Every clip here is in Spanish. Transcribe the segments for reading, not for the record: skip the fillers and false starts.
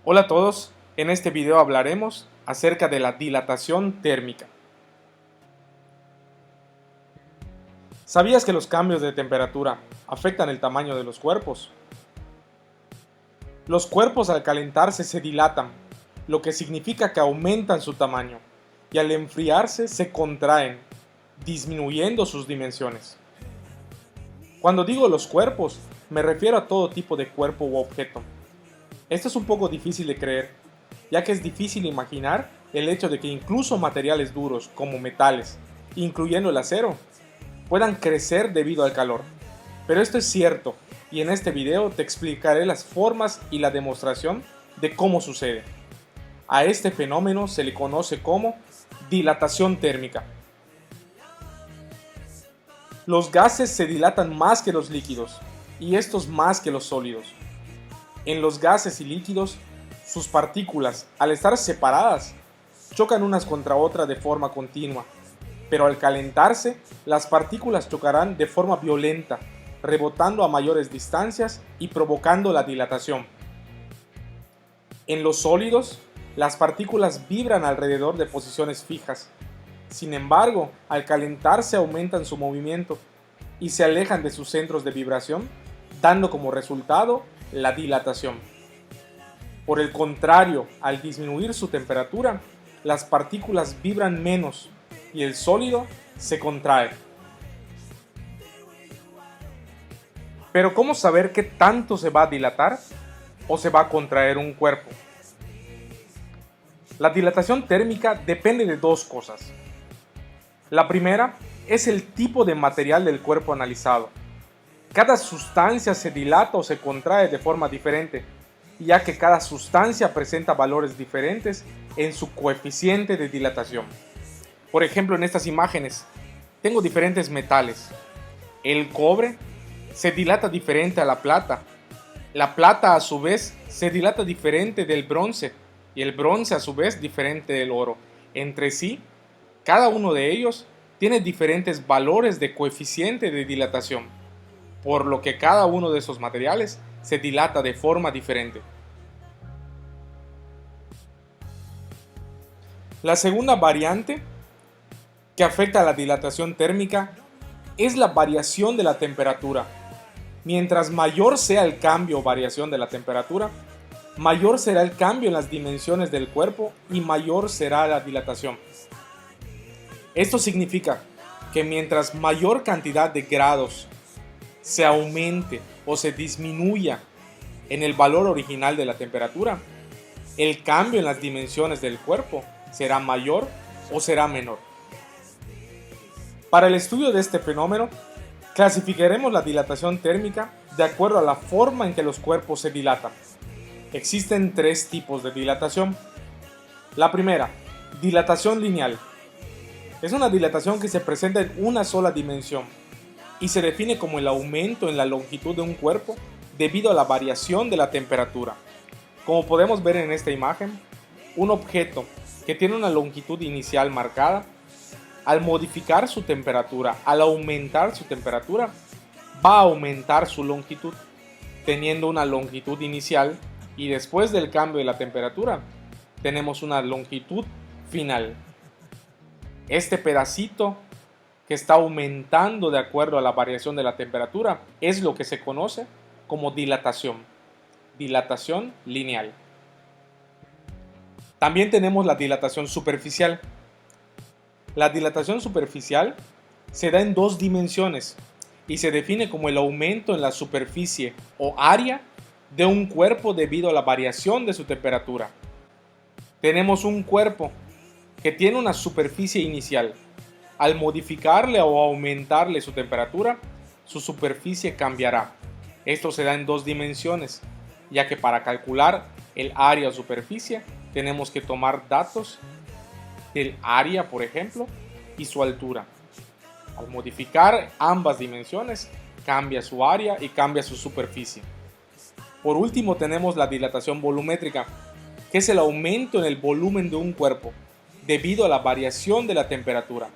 Hola a todos, en este video hablaremos acerca de la dilatación térmica. ¿Sabías que los cambios de temperatura afectan el tamaño de los cuerpos? Los cuerpos al calentarse se dilatan, lo que significa que aumentan su tamaño, y al enfriarse se contraen, disminuyendo sus dimensiones. Cuando digo los cuerpos, me refiero a todo tipo de cuerpo u objeto. Esto es un poco difícil de creer, ya que es difícil imaginar el hecho de que incluso materiales duros como metales, incluyendo el acero, puedan crecer debido al calor. Pero esto es cierto, y en este video te explicaré las formas y la demostración de cómo sucede. A este fenómeno se le conoce como dilatación térmica. Los gases se dilatan más que los líquidos, y estos más que los sólidos. En los gases y líquidos, sus partículas, al estar separadas, chocan unas contra otras de forma continua, pero al calentarse, las partículas chocarán de forma violenta, rebotando a mayores distancias y provocando la dilatación. En los sólidos, las partículas vibran alrededor de posiciones fijas. Sin embargo, al calentarse aumentan su movimiento y se alejan de sus centros de vibración, dando como resultado la dilatación. Por el contrario, al disminuir su temperatura, las partículas vibran menos y el sólido se contrae. Pero ¿cómo saber qué tanto se va a dilatar o se va a contraer un cuerpo? La dilatación térmica depende de dos cosas. La primera es el tipo de material del cuerpo analizado. Cada sustancia se dilata o se contrae de forma diferente, ya que cada sustancia presenta valores diferentes en su coeficiente de dilatación. Por ejemplo, en estas imágenes tengo diferentes metales. El cobre se dilata diferente a la plata. La plata a su vez se dilata diferente del bronce y el bronce a su vez diferente del oro. Entre sí, cada uno de ellos tiene diferentes valores de coeficiente de dilatación, por lo que cada uno de esos materiales se dilata de forma diferente. La segunda variante que afecta a la dilatación térmica es la variación de la temperatura. Mientras mayor sea el cambio o variación de la temperatura, mayor será el cambio en las dimensiones del cuerpo y mayor será la dilatación. Esto significa que mientras mayor cantidad de grados se aumente o se disminuya en el valor original de la temperatura, el cambio en las dimensiones del cuerpo será mayor o será menor. Para el estudio de este fenómeno, clasificaremos la dilatación térmica de acuerdo a la forma en que los cuerpos se dilatan. Existen tres tipos de dilatación. La primera, dilatación lineal. Es una dilatación que se presenta en una sola dimensión y se define como el aumento en la longitud de un cuerpo debido a la variación de la temperatura. Como podemos ver en esta imagen, un objeto que tiene una longitud inicial marcada, al modificar su temperatura, al aumentar su temperatura, va a aumentar su longitud, teniendo una longitud inicial y después del cambio de la temperatura, tenemos una longitud final. Este pedacito que está aumentando de acuerdo a la variación de la temperatura es lo que se conoce como dilatación lineal. También tenemos la dilatación superficial. La dilatación superficial se da en dos dimensiones y se define como el aumento en la superficie o área de un cuerpo debido a la variación de su temperatura. Tenemos un cuerpo que tiene una superficie inicial. Al modificarle o aumentarle su temperatura, su superficie cambiará. Esto se da en dos dimensiones, ya que para calcular el área o superficie tenemos que tomar datos del área, por ejemplo, y su altura. Al modificar ambas dimensiones, cambia su área y cambia su superficie. Por último, tenemos la dilatación volumétrica, que es el aumento en el volumen de un cuerpo debido a la variación de la temperatura.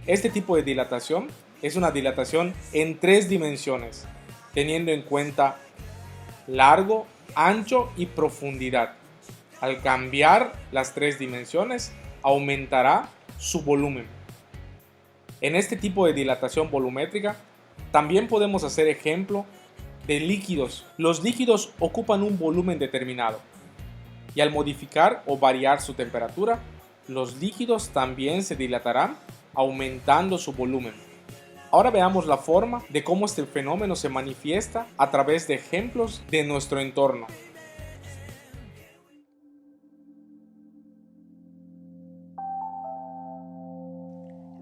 Este tipo de dilatación es una dilatación en tres dimensiones, teniendo en cuenta largo, ancho y profundidad. Al cambiar las tres dimensiones, aumentará su volumen. En este tipo de dilatación volumétrica, también podemos hacer ejemplo de líquidos. Los líquidos ocupan un volumen determinado y al modificar o variar su temperatura, los líquidos también se dilatarán, aumentando su volumen. Ahora veamos la forma de cómo este fenómeno se manifiesta a través de ejemplos de nuestro entorno.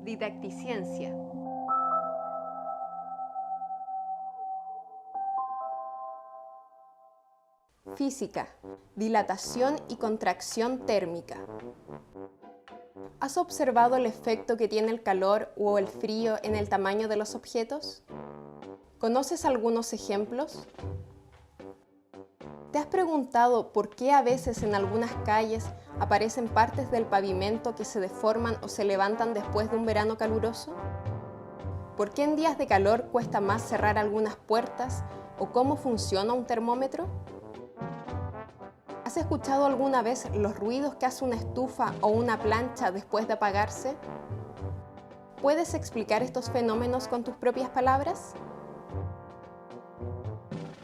Didacticiencia. Física, dilatación y contracción térmica. ¿Has observado el efecto que tiene el calor o el frío en el tamaño de los objetos? ¿Conoces algunos ejemplos? ¿Te has preguntado por qué a veces en algunas calles aparecen partes del pavimento que se deforman o se levantan después de un verano caluroso? ¿Por qué en días de calor cuesta más cerrar algunas puertas o cómo funciona un termómetro? ¿Has escuchado alguna vez los ruidos que hace una estufa o una plancha después de apagarse? ¿Puedes explicar estos fenómenos con tus propias palabras?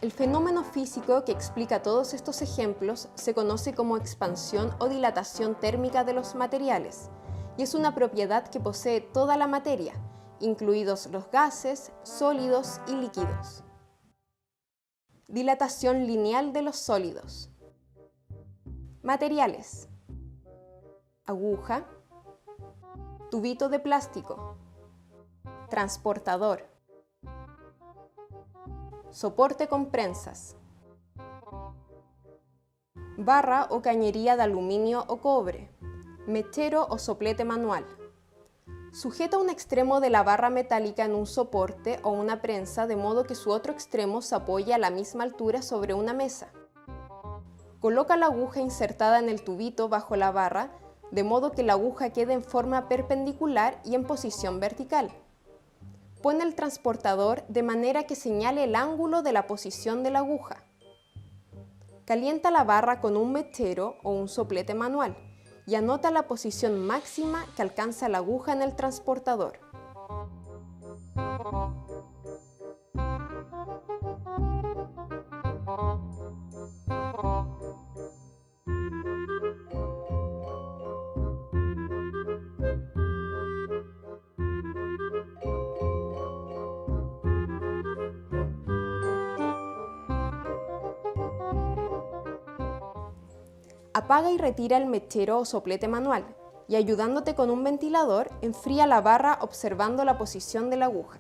El fenómeno físico que explica todos estos ejemplos se conoce como expansión o dilatación térmica de los materiales y es una propiedad que posee toda la materia, incluidos los gases, sólidos y líquidos. Dilatación lineal de los sólidos. Materiales: aguja, tubito de plástico, transportador, soporte con prensas, barra o cañería de aluminio o cobre, mechero o soplete manual. Sujeta un extremo de la barra metálica en un soporte o una prensa de modo que su otro extremo se apoye a la misma altura sobre una mesa. Coloca la aguja insertada en el tubito bajo la barra, de modo que la aguja quede en forma perpendicular y en posición vertical. Pone el transportador de manera que señale el ángulo de la posición de la aguja. Calienta la barra con un mechero o un soplete manual y anota la posición máxima que alcanza la aguja en el transportador. Apaga y retira el mechero o soplete manual y ayudándote con un ventilador, enfría la barra observando la posición de la aguja.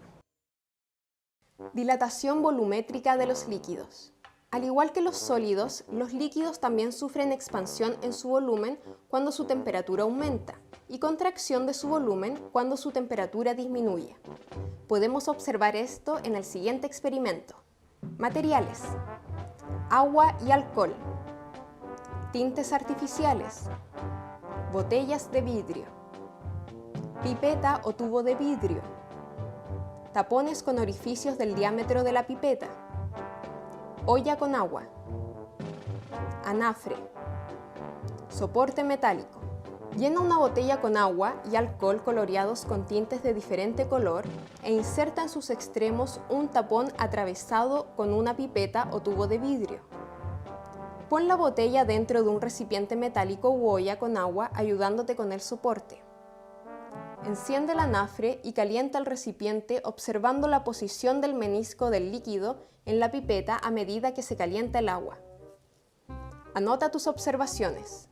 Dilatación volumétrica de los líquidos. Al igual que los sólidos, los líquidos también sufren expansión en su volumen cuando su temperatura aumenta y contracción de su volumen cuando su temperatura disminuye. Podemos observar esto en el siguiente experimento. Materiales: agua y alcohol, tintes artificiales, botellas de vidrio, pipeta o tubo de vidrio, tapones con orificios del diámetro de la pipeta, olla con agua, anafre, soporte metálico. Llena una botella con agua y alcohol coloreados con tintes de diferente color e inserta en sus extremos un tapón atravesado con una pipeta o tubo de vidrio. Pon la botella dentro de un recipiente metálico u olla con agua ayudándote con el soporte. Enciende el anafre y calienta el recipiente observando la posición del menisco del líquido en la pipeta a medida que se calienta el agua. Anota tus observaciones.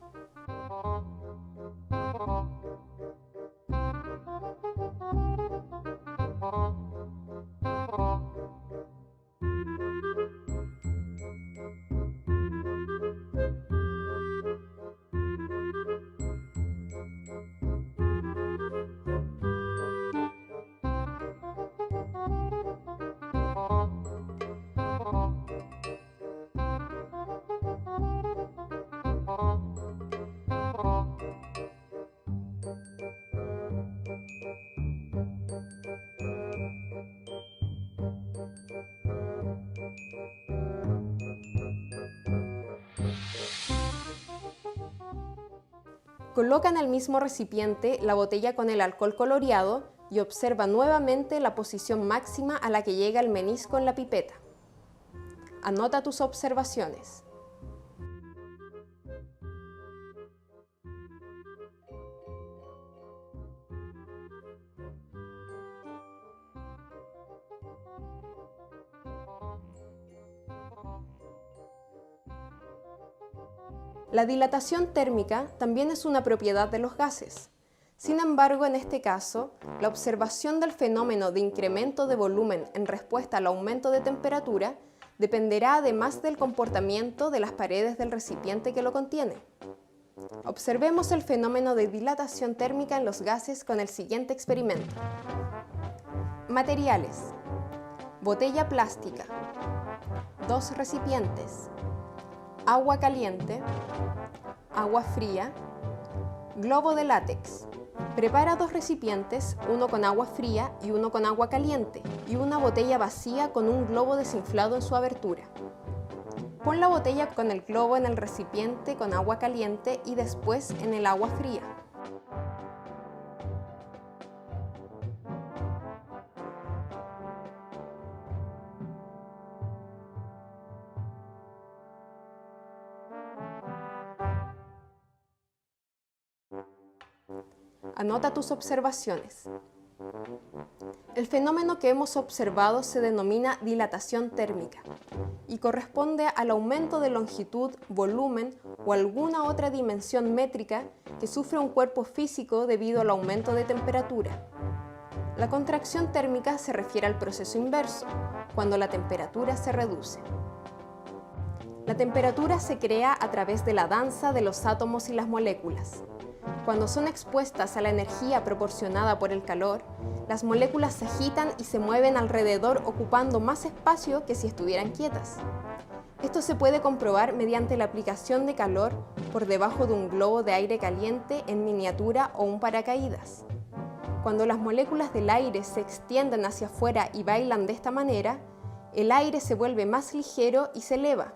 Coloca en el mismo recipiente la botella con el alcohol coloreado y observa nuevamente la posición máxima a la que llega el menisco en la pipeta. Anota tus observaciones. La dilatación térmica también es una propiedad de los gases. Sin embargo, en este caso, la observación del fenómeno de incremento de volumen en respuesta al aumento de temperatura dependerá además del comportamiento de las paredes del recipiente que lo contiene. Observemos el fenómeno de dilatación térmica en los gases con el siguiente experimento. Materiales: botella plástica, 2 recipientes, agua caliente, agua fría, globo de látex. Prepara 2 recipientes, uno con agua fría y uno con agua caliente, y una botella vacía con un globo desinflado en su abertura. Pon la botella con el globo en el recipiente con agua caliente y después en el agua fría. Anota tus observaciones. El fenómeno que hemos observado se denomina dilatación térmica y corresponde al aumento de longitud, volumen o alguna otra dimensión métrica que sufre un cuerpo físico debido al aumento de temperatura. La contracción térmica se refiere al proceso inverso, cuando la temperatura se reduce. La temperatura se crea a través de la danza de los átomos y las moléculas. Cuando son expuestas a la energía proporcionada por el calor, las moléculas se agitan y se mueven alrededor ocupando más espacio que si estuvieran quietas. Esto se puede comprobar mediante la aplicación de calor por debajo de un globo de aire caliente en miniatura o un paracaídas. Cuando las moléculas del aire se extienden hacia afuera y bailan de esta manera, el aire se vuelve más ligero y se eleva.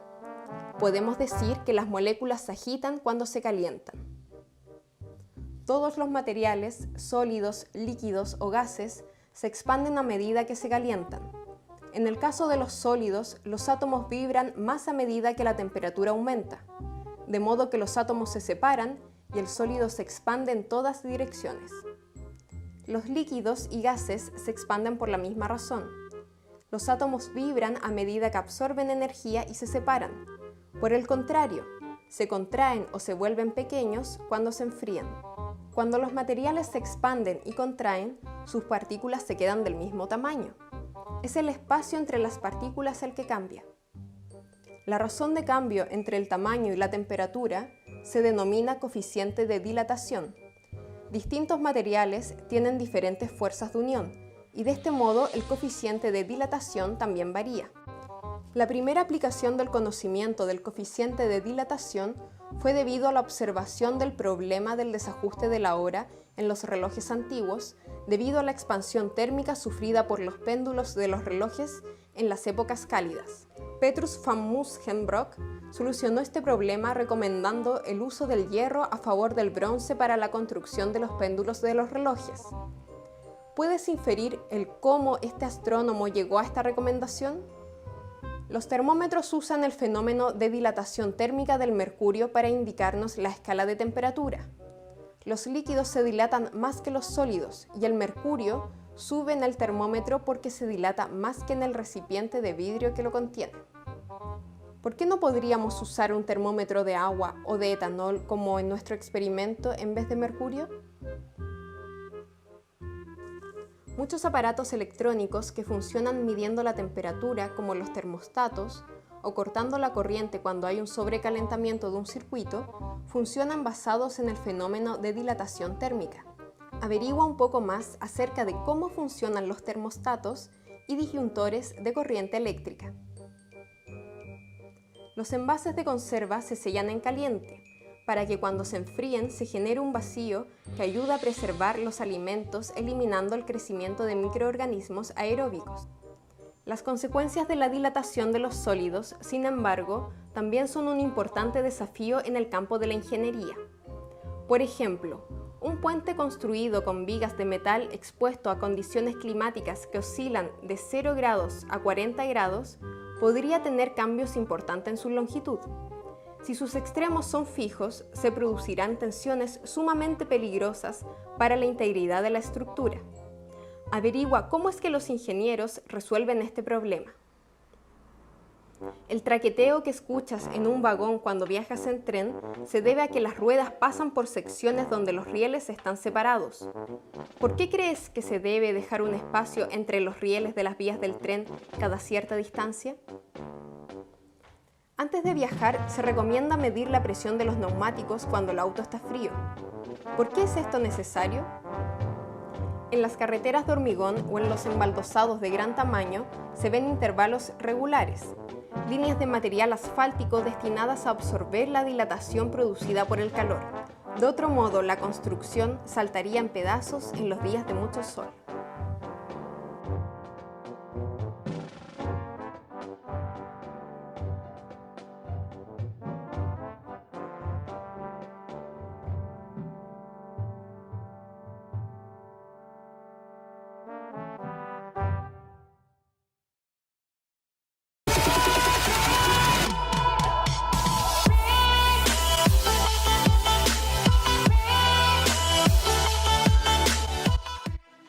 Podemos decir que las moléculas se agitan cuando se calientan. Todos los materiales, sólidos, líquidos o gases, se expanden a medida que se calientan. En el caso de los sólidos, los átomos vibran más a medida que la temperatura aumenta, de modo que los átomos se separan y el sólido se expande en todas direcciones. Los líquidos y gases se expanden por la misma razón. Los átomos vibran a medida que absorben energía y se separan. Por el contrario, se contraen o se vuelven pequeños cuando se enfrían. Cuando los materiales se expanden y contraen, sus partículas se quedan del mismo tamaño. Es el espacio entre las partículas el que cambia. La razón de cambio entre el tamaño y la temperatura se denomina coeficiente de dilatación. Distintos materiales tienen diferentes fuerzas de unión, y de este modo el coeficiente de dilatación también varía. La primera aplicación del conocimiento del coeficiente de dilatación fue debido a la observación del problema del desajuste de la hora en los relojes antiguos debido a la expansión térmica sufrida por los péndulos de los relojes en las épocas cálidas. Petrus van Musschenbroek solucionó este problema recomendando el uso del hierro a favor del bronce para la construcción de los péndulos de los relojes. ¿Puedes inferir el cómo este astrónomo llegó a esta recomendación? Los termómetros usan el fenómeno de dilatación térmica del mercurio para indicarnos la escala de temperatura. Los líquidos se dilatan más que los sólidos y el mercurio sube en el termómetro porque se dilata más que en el recipiente de vidrio que lo contiene. ¿Por qué no podríamos usar un termómetro de agua o de etanol como en nuestro experimento en vez de mercurio? Muchos aparatos electrónicos que funcionan midiendo la temperatura, como los termostatos, o cortando la corriente cuando hay un sobrecalentamiento de un circuito, funcionan basados en el fenómeno de dilatación térmica. Averigua un poco más acerca de cómo funcionan los termostatos y disyuntores de corriente eléctrica. Los envases de conserva se sellan en caliente, para que cuando se enfríen se genere un vacío que ayuda a preservar los alimentos eliminando el crecimiento de microorganismos aeróbicos. Las consecuencias de la dilatación de los sólidos, sin embargo, también son un importante desafío en el campo de la ingeniería. Por ejemplo, un puente construido con vigas de metal expuesto a condiciones climáticas que oscilan de 0 grados a 40 grados podría tener cambios importantes en su longitud. Si sus extremos son fijos, se producirán tensiones sumamente peligrosas para la integridad de la estructura. Averigua cómo es que los ingenieros resuelven este problema. El traqueteo que escuchas en un vagón cuando viajas en tren se debe a que las ruedas pasan por secciones donde los rieles están separados. ¿Por qué crees que se debe dejar un espacio entre los rieles de las vías del tren cada cierta distancia? Antes de viajar, se recomienda medir la presión de los neumáticos cuando el auto está frío. ¿Por qué es esto necesario? En las carreteras de hormigón o en los embaldosados de gran tamaño se ven intervalos regulares, líneas de material asfáltico destinadas a absorber la dilatación producida por el calor. De otro modo, la construcción saltaría en pedazos en los días de mucho sol.